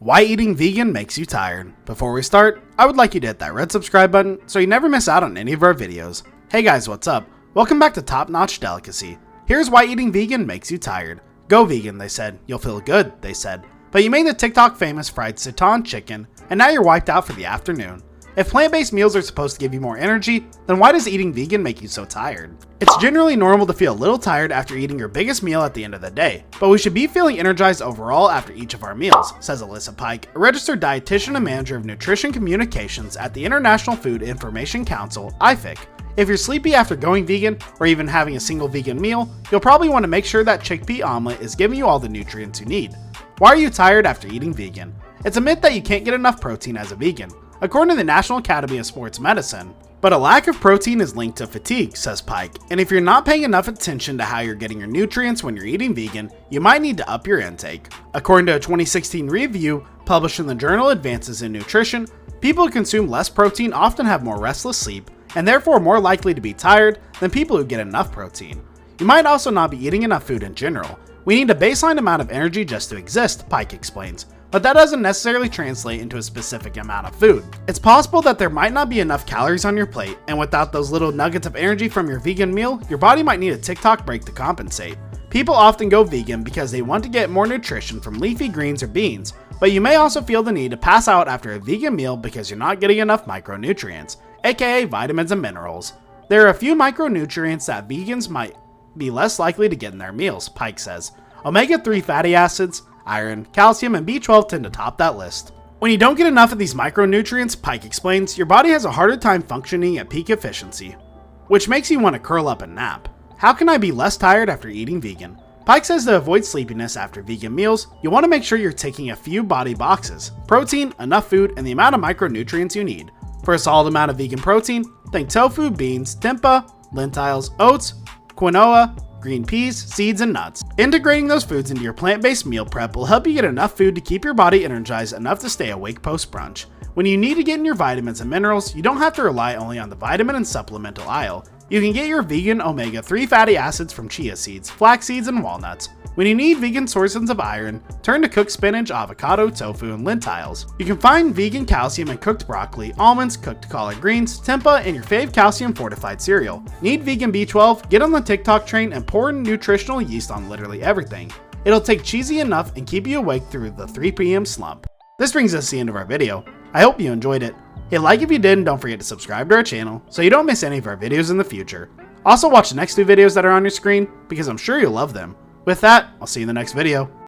Why eating vegan makes you tired. Before we start, I would like you to hit that red subscribe button so you never miss out on any of our videos. Hey guys, what's up? Welcome back to Top Notch Delicacy. Here's why eating vegan makes you tired. Go vegan, they said. You'll feel good, they said. But you made the TikTok famous fried seitan chicken, and now you're wiped out for the afternoon. If plant-based meals are supposed to give you more energy, then why does eating vegan make you so tired? It's generally normal to feel a little tired after eating your biggest meal at the end of the day, but we should be feeling energized overall after each of our meals, says Alyssa Pike, a registered dietitian and manager of nutrition communications at the International Food Information Council, IFIC. If you're sleepy after going vegan, or even having a single vegan meal, you'll probably want to make sure that chickpea omelet is giving you all the nutrients you need. Why are you tired after eating vegan? It's a myth that you can't get enough protein as a vegan, according to the National Academy of Sports Medicine. But a lack of protein is linked to fatigue, says Pike, and if you're not paying enough attention to how you're getting your nutrients when you're eating vegan, you might need to up your intake. According to a 2016 review published in the journal Advances in Nutrition, people who consume less protein often have more restless sleep, and therefore more likely to be tired than people who get enough protein. You might also not be eating enough food in general. We need a baseline amount of energy just to exist, Pike explains. But that doesn't necessarily translate into a specific amount of food. It's possible that there might not be enough calories on your plate, and without those little nuggets of energy from your vegan meal, your body might need a TikTok break to compensate. People often go vegan because they want to get more nutrition from leafy greens or beans, but you may also feel the need to pass out after a vegan meal because you're not getting enough micronutrients, aka vitamins and minerals. There are a few micronutrients that vegans might be less likely to get in their meals, Pike says. Omega-3 fatty acids, iron, calcium, and B12 tend to top that list. When you don't get enough of these micronutrients, Pike explains, your body has a harder time functioning at peak efficiency, which makes you want to curl up and nap. How can I be less tired after eating vegan? Pike says to avoid sleepiness after vegan meals, you want to make sure you're ticking a few body boxes: protein, enough food, and the amount of micronutrients you need. For a solid amount of vegan protein, think tofu, beans, tempeh, lentils, oats, quinoa, green peas, seeds, and nuts. Integrating those foods into your plant-based meal prep will help you get enough food to keep your body energized enough to stay awake post-brunch. When you need to get in your vitamins and minerals, you don't have to rely only on the vitamin and supplemental aisle. You can get your vegan omega-3 fatty acids from chia seeds, flax seeds, and walnuts. When you need vegan sources of iron, turn to cooked spinach, avocado, tofu, and lentils. You can find vegan calcium in cooked broccoli, almonds, cooked collard greens, tempeh, and your fave calcium fortified cereal. Need vegan B12? Get on the TikTok train and pour nutritional yeast on literally everything. It'll take cheesy enough and keep you awake through the 3 p.m. slump. This brings us to the end of our video. I hope you enjoyed it. Hit like if you did, and don't forget to subscribe to our channel so you don't miss any of our videos in the future. Also watch the next 2 videos that are on your screen because I'm sure you'll love them. With that, I'll see you in the next video.